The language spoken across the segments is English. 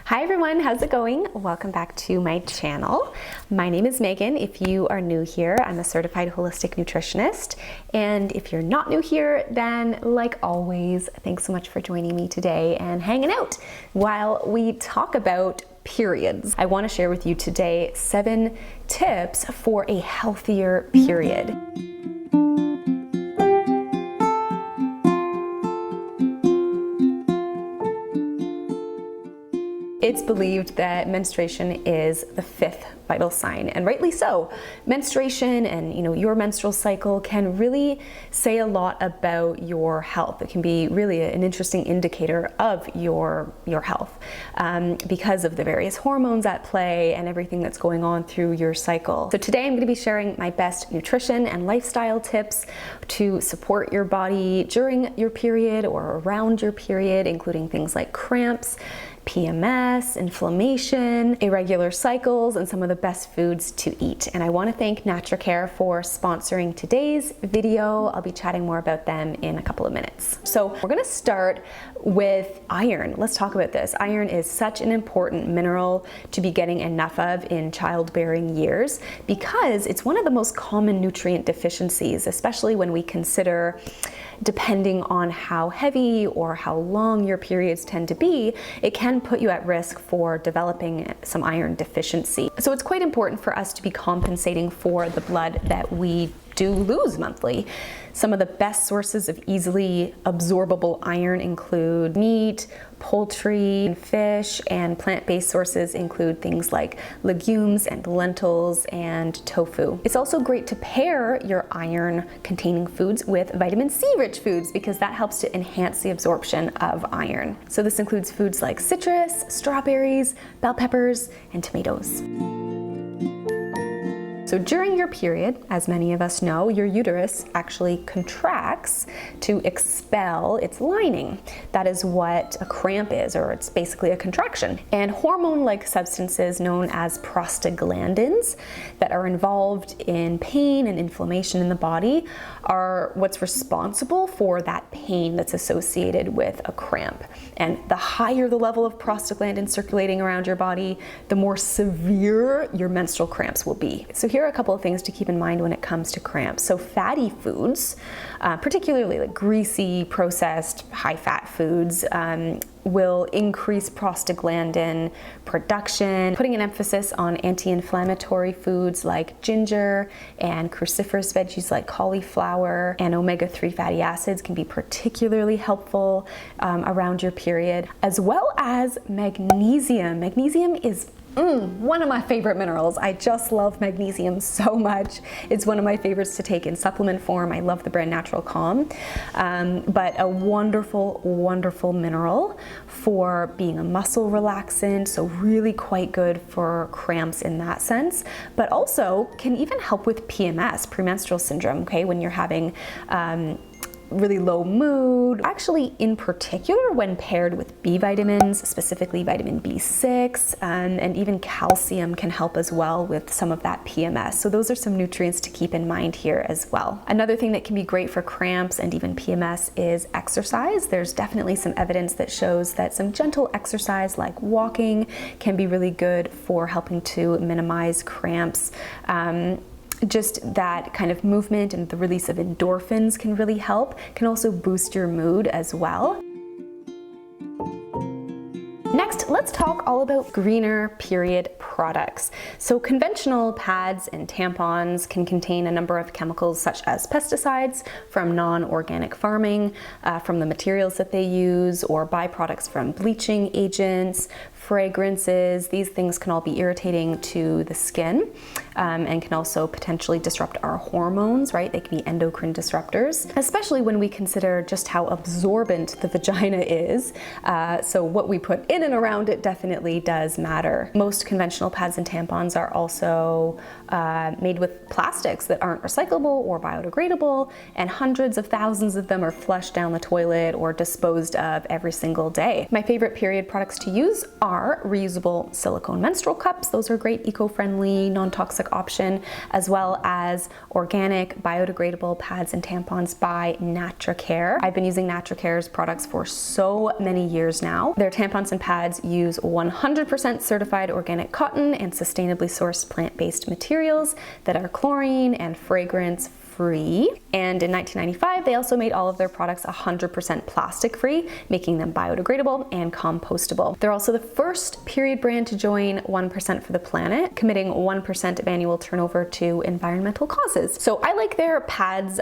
Hi everyone, how's it going? Welcome back to my channel. My name is Megan. If you are new here, I'm a certified holistic nutritionist. And if you're not new here, then like always, thanks so much for joining me today and hanging out while we talk about periods. I want to share with you today 7 tips for a healthier period. It's believed that menstruation is the 5th vital sign, and rightly so. Menstruation and your menstrual cycle can really say a lot about your health. It can be really an interesting indicator of your health because of the various hormones at play and everything that's going on through your cycle. So today I'm going to be sharing my best nutrition and lifestyle tips to support your body during your period or around your period, including things like cramps, PMS, inflammation, irregular cycles, and some of the best foods to eat. And I want to thank NatraCare for sponsoring today's video. I'll be chatting more about them in a couple of minutes. So we're going to start with iron. Let's talk about this. Iron is such an important mineral to be getting enough of in childbearing years because it's one of the most common nutrient deficiencies, especially when we consider, depending on how heavy or how long your periods tend to be, it can put you at risk for developing some iron deficiency. So it's quite important for us to be compensating for the blood that we do lose monthly. Some of the best sources of easily absorbable iron include meat, poultry, and fish, and plant-based sources include things like legumes and lentils and tofu. It's also great to pair your iron-containing foods with vitamin C-rich foods because that helps to enhance the absorption of iron. So this includes foods like citrus, strawberries, bell peppers, and tomatoes. So during your period, as many of us know, your uterus actually contracts to expel its lining. That is what a cramp is, or it's basically a contraction. And hormone-like substances known as prostaglandins that are involved in pain and inflammation in the body are what's responsible for that pain that's associated with a cramp. And the higher the level of prostaglandins circulating around your body, the more severe your menstrual cramps will be. So here are a couple of things to keep in mind when it comes to cramps. So fatty foods, particularly like greasy, processed, high-fat foods, will increase prostaglandin production, putting an emphasis on anti-inflammatory foods like ginger and cruciferous veggies like cauliflower, and omega-3 fatty acids can be particularly helpful around your period, as well as magnesium. Magnesium is one of my favorite minerals. I just love magnesium so much. It's one of my favorites to take in supplement form. I love the brand Natural Calm, but a wonderful, wonderful mineral for being a muscle relaxant, so really quite good for cramps in that sense, but also can even help with PMS, premenstrual syndrome, okay, when you're having really low mood. Actually, in particular, when paired with B vitamins, specifically vitamin B6, and even calcium can help as well with some of that PMS. So those are some nutrients to keep in mind here as well. Another thing that can be great for cramps and even PMS is exercise. There's definitely some evidence that shows that some gentle exercise like walking can be really good for helping to minimize cramps. Just that kind of movement and the release of endorphins can really help, can also boost your mood as well. Next, let's talk all about greener period products. So conventional pads and tampons can contain a number of chemicals such as pesticides from non-organic farming, from the materials that they use, or byproducts from bleaching agents, fragrances. These things can all be irritating to the skin and can also potentially disrupt our hormones, right? They can be endocrine disruptors, especially when we consider just how absorbent the vagina is. So what we put in and around it definitely does matter. Most conventional pads and tampons are also made with plastics that aren't recyclable or biodegradable, and hundreds of thousands of them are flushed down the toilet or disposed of every single day. My favorite period products to use are reusable silicone menstrual cups. Those are great, eco-friendly, non-toxic non-toxic option, as well as organic biodegradable pads and tampons by NatraCare. I've been using NatraCare's products for so many years now. Their tampons and pads use 100% certified organic cotton and sustainably sourced plant-based materials that are chlorine and fragrance free. And in 1995, they also made all of their products 100% plastic free, making them biodegradable and compostable. They're also the first period brand to join 1% for the Planet, committing 1% of annual turnover to environmental causes. So I like their pads,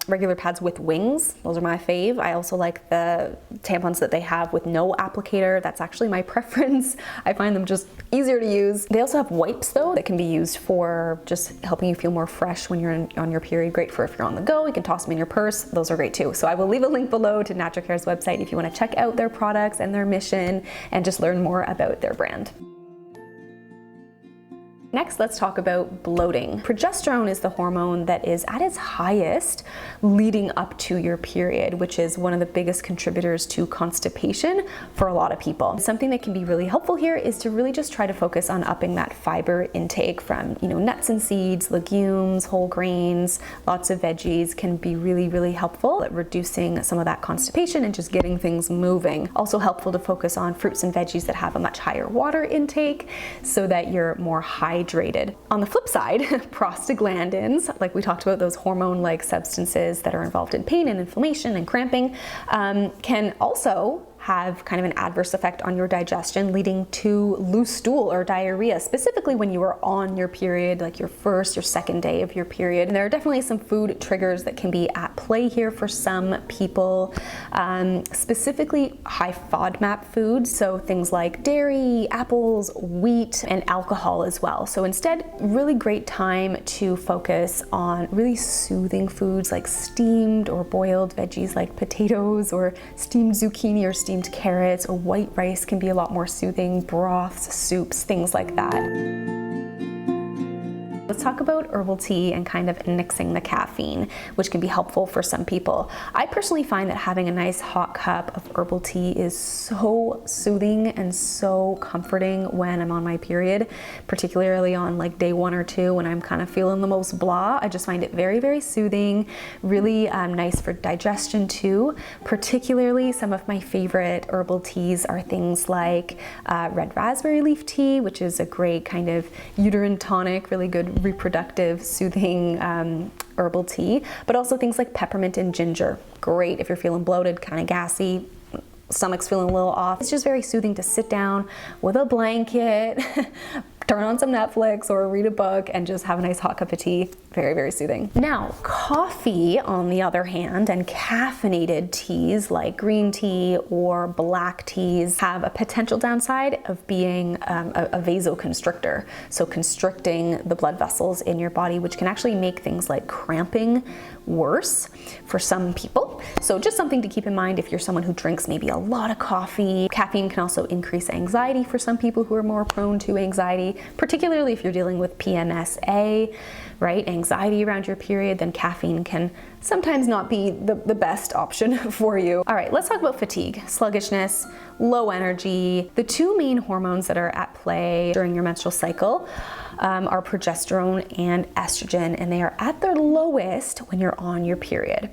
regular pads with wings. Those are my fave. I also like the tampons that they have with no applicator. That's actually my preference. I find them just easier to use. They also have wipes though that can be used for just helping you feel more fresh when you're on your period. Great for if you're on the go, you can toss them in your purse. Those are great too. So I will leave a link below to NatraCare's website if you want to check out their products and their mission and just learn more about their brand. Next, let's talk about bloating. Progesterone is the hormone that is at its highest leading up to your period, which is one of the biggest contributors to constipation for a lot of people. Something that can be really helpful here is to really just try to focus on upping that fiber intake from, nuts and seeds, legumes, whole grains, lots of veggies can be really, really helpful at reducing some of that constipation and just getting things moving. Also helpful to focus on fruits and veggies that have a much higher water intake so that you're more hydrated. On the flip side, prostaglandins, like we talked about, those hormone-like substances that are involved in pain and inflammation and cramping, can also have kind of an adverse effect on your digestion, leading to loose stool or diarrhea, specifically when you are on your period, like your first or second day of your period. And there are definitely some food triggers that can be at play here for some people, specifically high FODMAP foods, so things like dairy, apples, wheat, and alcohol as well. So instead, really great time to focus on really soothing foods like steamed or boiled veggies like potatoes or steamed zucchini or steamed carrots, or white rice can be a lot more soothing, broths, soups, things like that. Let's talk about herbal tea and kind of nixing the caffeine, which can be helpful for some people. I personally find that having a nice hot cup of herbal tea is so soothing and so comforting when I'm on my period, particularly on like day 1 or 2 when I'm kind of feeling the most blah. I just find it very, very soothing, really nice for digestion too. Particularly some of my favorite herbal teas are things like red raspberry leaf tea, which is a great kind of uterine tonic, really good reproductive, soothing herbal tea, but also things like peppermint and ginger. Great if you're feeling bloated, kind of gassy, stomach's feeling a little off. It's just very soothing to sit down with a blanket, turn on some Netflix or read a book and just have a nice hot cup of tea. Very, very soothing. Now, coffee, on the other hand, and caffeinated teas like green tea or black teas have a potential downside of being a vasoconstrictor. So constricting the blood vessels in your body, which can actually make things like cramping worse for some people. So just something to keep in mind if you're someone who drinks maybe a lot of coffee. Caffeine can also increase anxiety for some people who are more prone to anxiety, particularly if you're dealing with PMSA, right? Anxiety around your period, then caffeine can sometimes not be the best option for you. All right, let's talk about fatigue, sluggishness, low energy. The two main hormones that are at play during your menstrual cycle are progesterone and estrogen, and they are at their lowest when you're on your period,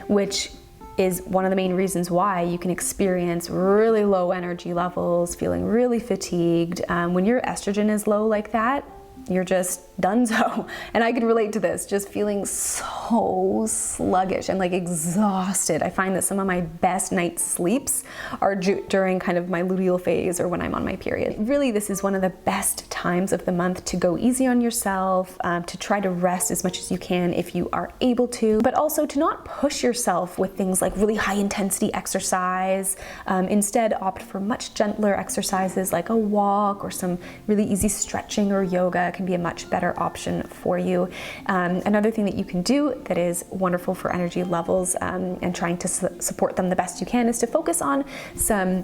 which is one of the main reasons why you can experience really low energy levels, feeling really fatigued. When your estrogen is low like that, you're just donezo. And I can relate to this, just feeling so sluggish and like exhausted. I find that some of my best night's sleeps are during kind of my luteal phase or when I'm on my period. Really, this is one of the best times of the month to go easy on yourself, to try to rest as much as you can if you are able to, but also to not push yourself with things like really high intensity exercise. Instead, opt for much gentler exercises like a walk or some really easy stretching or yoga can be a much better option for you. Another thing that you can do that is wonderful for energy levels and trying to support them the best you can is to focus on some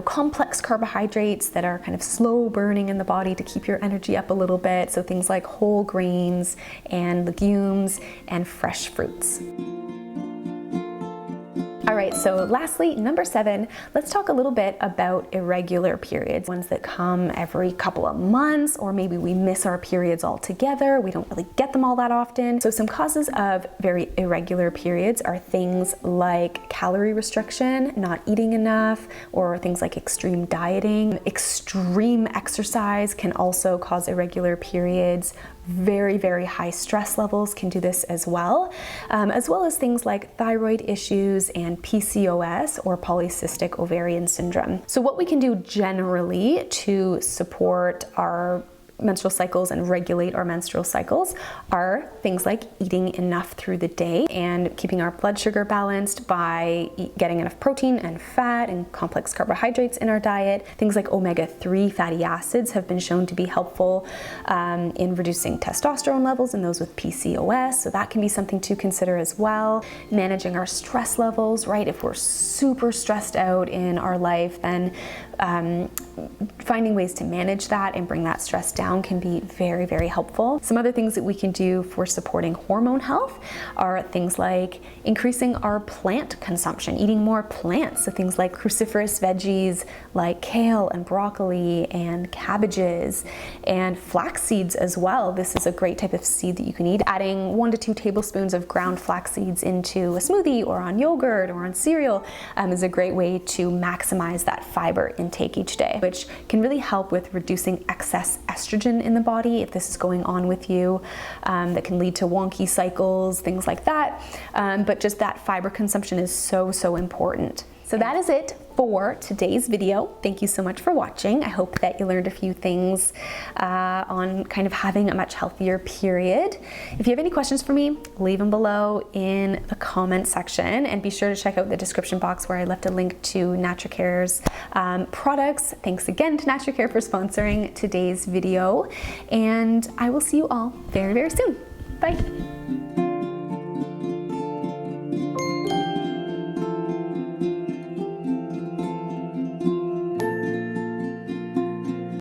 complex carbohydrates that are kind of slow burning in the body to keep your energy up a little bit. So things like whole grains and legumes and fresh fruits. All right, right, so lastly, number 7, let's talk a little bit about irregular periods, ones that come every couple of months, or maybe we miss our periods altogether. We don't really get them all that often. So some causes of very irregular periods are things like calorie restriction, not eating enough, or things like extreme dieting. Extreme exercise can also cause irregular periods. Very, very high stress levels can do this as well as things like thyroid issues and PCOS, or polycystic ovarian syndrome. So what we can do generally to support our menstrual cycles and regulate our menstrual cycles are things like eating enough through the day and keeping our blood sugar balanced by getting enough protein and fat and complex carbohydrates in our diet. Things like omega-3 fatty acids have been shown to be helpful in reducing testosterone levels in those with PCOS, so that can be something to consider as well. Managing our stress levels, right? If we're super stressed out in our life, then finding ways to manage that and bring that stress down can be very, very helpful. Some other things that we can do for supporting hormone health are things like increasing our plant consumption, eating more plants, so things like cruciferous veggies like kale and broccoli and cabbages and flax seeds as well. This is a great type of seed that you can eat. Adding 1 to 2 tablespoons of ground flax seeds into a smoothie or on yogurt or on cereal is a great way to maximize that fiber intake each day, which can really help with reducing excess estrogen in the body if this is going on with you. That can lead to wonky cycles, things like that. But just that fiber consumption is so important. So that is it for today's video. Thank you so much for watching. I hope that you learned a few things on kind of having a much healthier period. If you have any questions for me, leave them below in the comment section, and be sure to check out the description box where I left a link to NaturCare's products. Thanks again to NaturCare for sponsoring today's video, and I will see you all very, very soon. Bye.